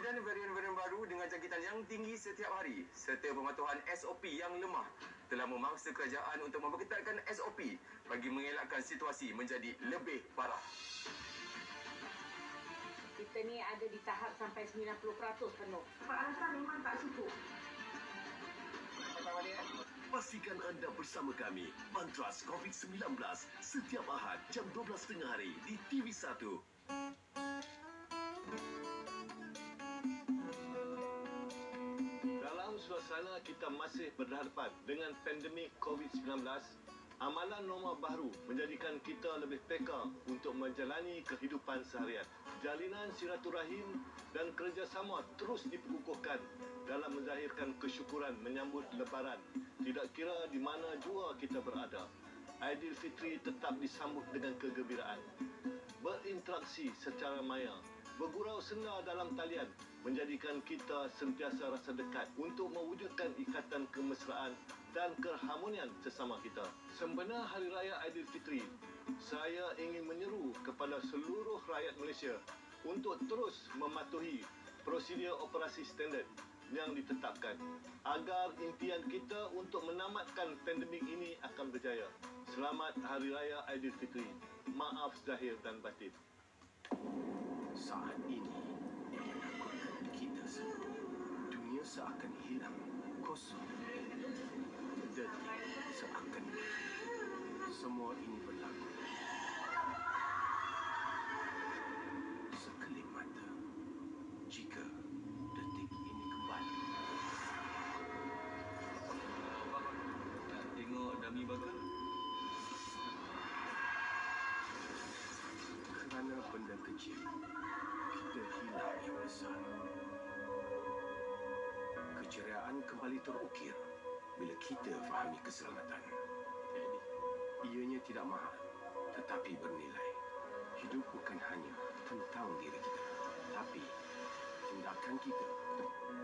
Kemudian varian-varian baru dengan jangkitan yang tinggi setiap hari serta pematuhan SOP yang lemah telah memaksa kerajaan untuk memperketatkan SOP bagi mengelakkan situasi menjadi lebih parah. Kita ni ada di tahap sampai 90% penuh. Pak Alasan memang tak cukup. Pastikan anda bersama kami Bantras COVID-19 setiap Ahad jam 12.30 hari di TV1. Dalam suasana kita masih berhadapan dengan pandemik COVID-19, amalan norma baru menjadikan kita lebih peka untuk menjalani kehidupan seharian. Jalinan silaturahim dan kerjasama terus diperkukuhkan dalam menzahirkan kesyukuran menyambut Lebaran. Tidak kira di mana jua kita berada, Aidilfitri tetap disambut dengan kegembiraan. Berinteraksi secara maya, bergurau senda dalam talian menjadikan kita sentiasa rasa dekat untuk mewujudkan ikatan kemesraan dan keharmonian sesama kita. Sempena Hari Raya Aidilfitri, saya ingin menyeru kepada seluruh rakyat Malaysia untuk terus mematuhi prosedur operasi standard yang ditetapkan agar impian kita untuk menamatkan pandemik ini akan berjaya. Selamat Hari Raya Aidilfitri. Maaf zahir dan batin. Saat ini menakutkan kita semua. Dunia seakan hilang, kosong, detik seakan semua ini berlaku. Sekelip mata, jika detik ini kembali. Nak tengok dummy burger? Kerana benda kecil, kita hilang yang besar. Keceriaan kembali terukir bila kita fahami keselamatan. Ianya tidak mahal, tetapi bernilai. Hidup bukan hanya tentang diri kita, tapi tindakan kita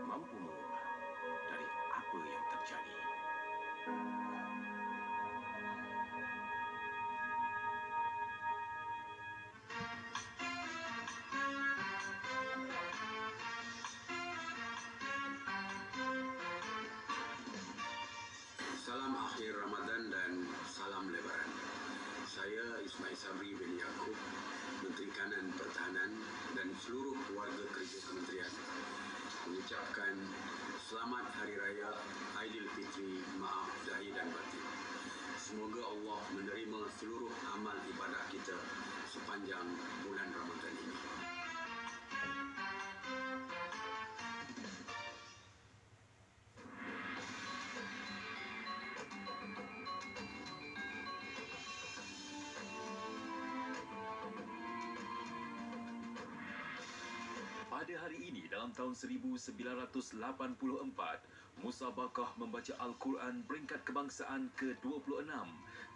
mampu mengubah dari apa yang terjadi. Salam akhir Ramadan dan salam Lebaran. Saya Ismail Sabri bin Yaakob, Menteri Kanan Pertahanan dan seluruh keluarga kerja kementerian mengucapkan Selamat Hari Raya Aidilfitri, maaf zahir dan batin. Semoga Allah menerima seluruh amal ibadah kita sepanjang bulan Ramadan ini. Pada hari ini dalam tahun 1984, Musabaqah membaca Al-Quran peringkat kebangsaan ke-26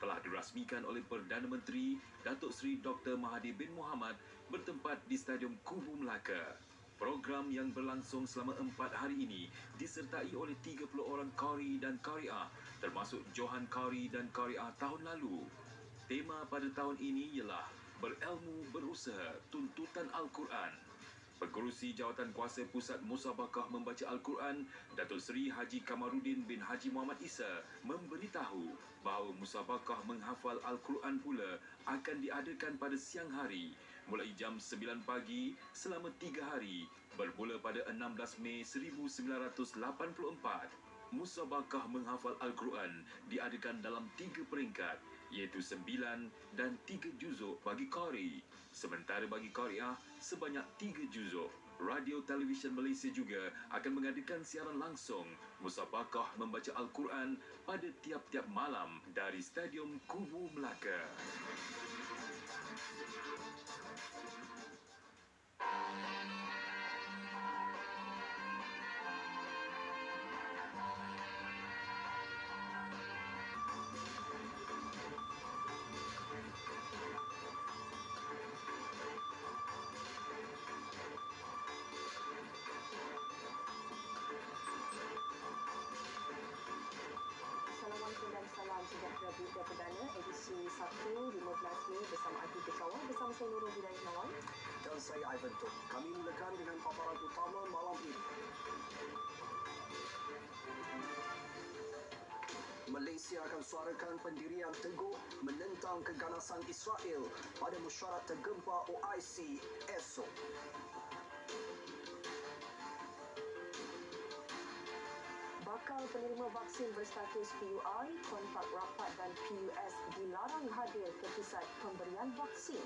telah dirasmikan oleh Perdana Menteri Datuk Seri Dr. Mahathir bin Mohamad bertempat di Stadium Kubu Melaka. Program yang berlangsung selama 4 hari ini disertai oleh 30 orang qari dan qari'ah, termasuk Johan Qari dan qari'ah tahun lalu. Tema pada tahun ini ialah Berilmu Berusaha Tuntutan Al-Quran. Pengerusi Jawatan Kuasa Pusat Musabaqah membaca Al-Quran, Datuk Seri Haji Kamarudin bin Haji Muhammad Isa memberitahu bahawa Musabaqah menghafal Al-Quran pula akan diadakan pada siang hari mulai jam 9 pagi selama 3 hari bermula pada 16 Mei 1984. Musabaqah menghafal Al-Quran diadakan dalam 3 peringkat, iaitu 9 dan 3 juzuk bagi qari. Sementara bagi qari'ah sebanyak 3 juzuk. Radio Televisyen Malaysia juga akan mengadakan siaran langsung Musabaqah membaca Al-Quran pada tiap-tiap malam dari Stadium Kubu Melaka. Assalamualaikum dan salam sejahtera Berita Perdana edisi 1 15 Mei bersama Akhil Berkawan bersama saya Nurul Hidayat Nawal. dan saya Ivan Tok. Kami mulakan dengan paparan utama malam ini. Malaysia akan suarakan pendirian teguh menentang keganasan Israel pada mesyuarat tergempar OIC esok. Bakal penerima vaksin berstatus PUI, kontak rapat dan PUS dilarang hadir ke pusat pemberian vaksin.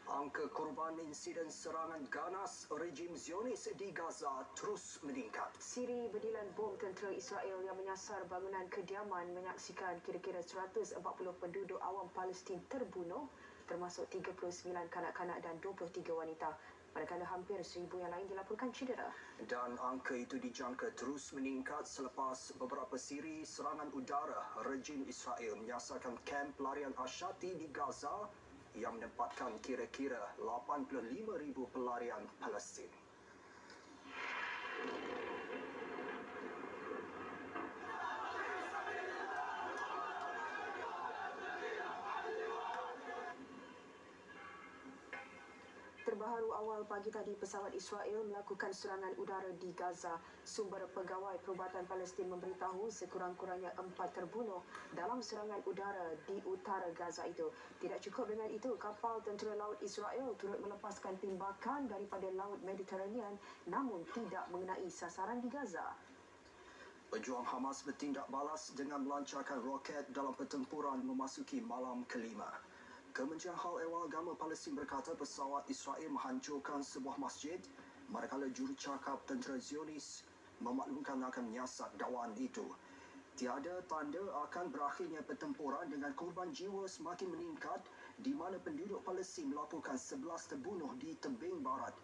Angka korban insiden serangan ganas rejim Zionis di Gaza terus meningkat. Siri berdilan bom tentera Israel yang menyasar bangunan kediaman menyaksikan kira-kira 140 penduduk awam Palestin terbunuh, termasuk 39 kanak-kanak dan 23 wanita. Manakala hampir 1,000 yang lain dilaporkan cedera. Dan angka itu dijangka terus meningkat selepas beberapa siri serangan udara rejim Israel menyasarkan kamp pelarian Ashati di Gaza yang menempatkan kira-kira 85,000 pelarian Palestin. Terbaharu awal pagi tadi, pesawat Israel melakukan serangan udara di Gaza. Sumber pegawai perubatan Palestin memberitahu sekurang-kurangnya 4 terbunuh dalam serangan udara di utara Gaza itu. Tidak cukup dengan itu, kapal tentera laut Israel turut melepaskan tembakan daripada Laut Mediterranean namun tidak mengenai sasaran di Gaza. Pejuang Hamas bertindak balas dengan melancarkan roket dalam pertempuran memasuki malam kelima. Kementerian Hal Ehwal Agama Palestin berkata pesawat Israel menghancurkan sebuah masjid, manakala jurucakap tentera Zionis memaklumkan akan menyiasat dakwaan itu. Tiada tanda akan berakhirnya pertempuran dengan korban jiwa semakin meningkat di mana penduduk Palestin melaporkan 11 terbunuh di tebing barat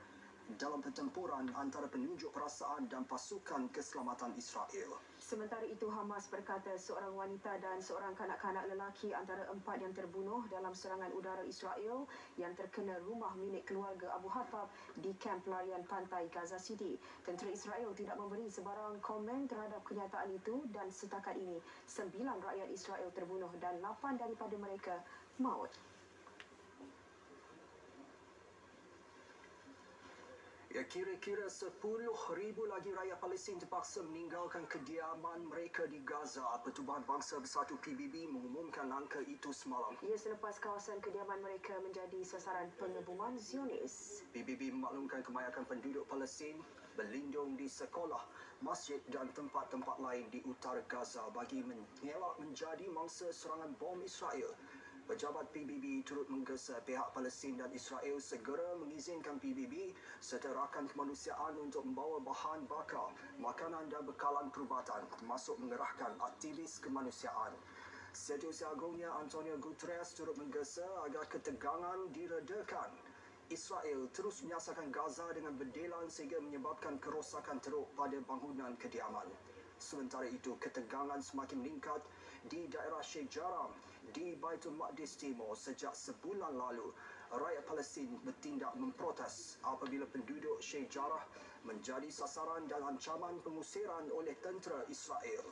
dalam pertempuran antara penunjuk perasaan dan pasukan keselamatan Israel. Sementara itu, Hamas berkata seorang wanita dan seorang kanak-kanak lelaki antara 4 yang terbunuh dalam serangan udara Israel yang terkena rumah milik keluarga Abu Hattab di kamp pelarian pantai Gaza City. Tentera Israel tidak memberi sebarang komen terhadap kenyataan itu dan setakat ini 9 rakyat Israel terbunuh dan 8 daripada mereka maut. Ya, kira-kira 10,000 lagi rakyat Palestin terpaksa meninggalkan kediaman mereka di Gaza. Pertubuhan Bangsa Bersatu PBB mengumumkan angka itu semalam. Ia selepas kawasan kediaman mereka menjadi sasaran pengebuman Zionis. PBB memaklumkan kebanyakan penduduk Palestin berlindung di sekolah, masjid dan tempat-tempat lain di utara Gaza bagi mengelak menjadi mangsa serangan bom Israel. Pejabat PBB turut menggesa pihak Palestin dan Israel segera mengizinkan PBB serta rakan kemanusiaan untuk membawa bahan bakar, makanan dan bekalan perubatan termasuk mengerahkan aktivis kemanusiaan. Setiausaha Agungnya Antonio Guterres turut menggesa agar ketegangan diredakan. Israel terus menyasarkan Gaza dengan berdelan sehingga menyebabkan kerosakan teruk pada bangunan kediaman. Sementara itu, ketegangan semakin meningkat di daerah Sheikh Jarrah di Baitul Maqdis Timur sejak sebulan lalu. Rakyat Palestin bertindak memprotes apabila penduduk Sheikh Jarrah menjadi sasaran dan ancaman pengusiran oleh tentera Israel.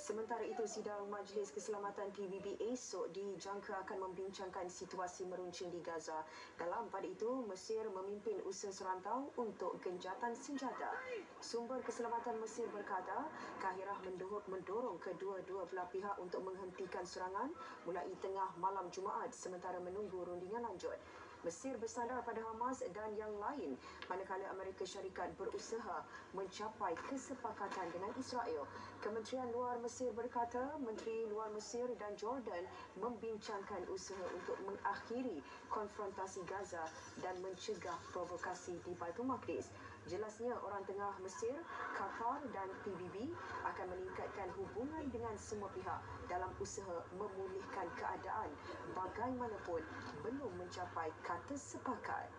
Sementara itu, sidang Majlis Keselamatan PBB esok dijangka akan membincangkan situasi meruncing di Gaza. Dalam pada itu, Mesir memimpin usaha serantau untuk genjatan senjata. Sumber keselamatan Mesir berkata, Kahirah mendorong kedua-dua belah pihak untuk menghentikan serangan mulai tengah malam Jumaat sementara menunggu rundingan lanjut. Mesir bersandar pada Hamas dan yang lain manakala Amerika Syarikat berusaha mencapai kesepakatan dengan Israel. Kementerian Luar Mesir berkata Menteri Luar Mesir dan Jordan membincangkan usaha untuk mengakhiri konfrontasi Gaza dan mencegah provokasi di Baitul Maqdis. Jelasnya orang tengah Mesir, Qatar dan PBB akan meningkatkan hubungan dengan semua pihak dalam usaha memulihkan keadaan bagaimanapun belum mencapai kata sepakat.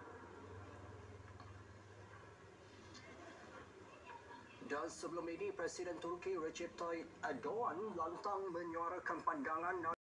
Dan sebelum ini, Presiden Turki Recep Tayyip Erdogan lantang menyuarakan pandangan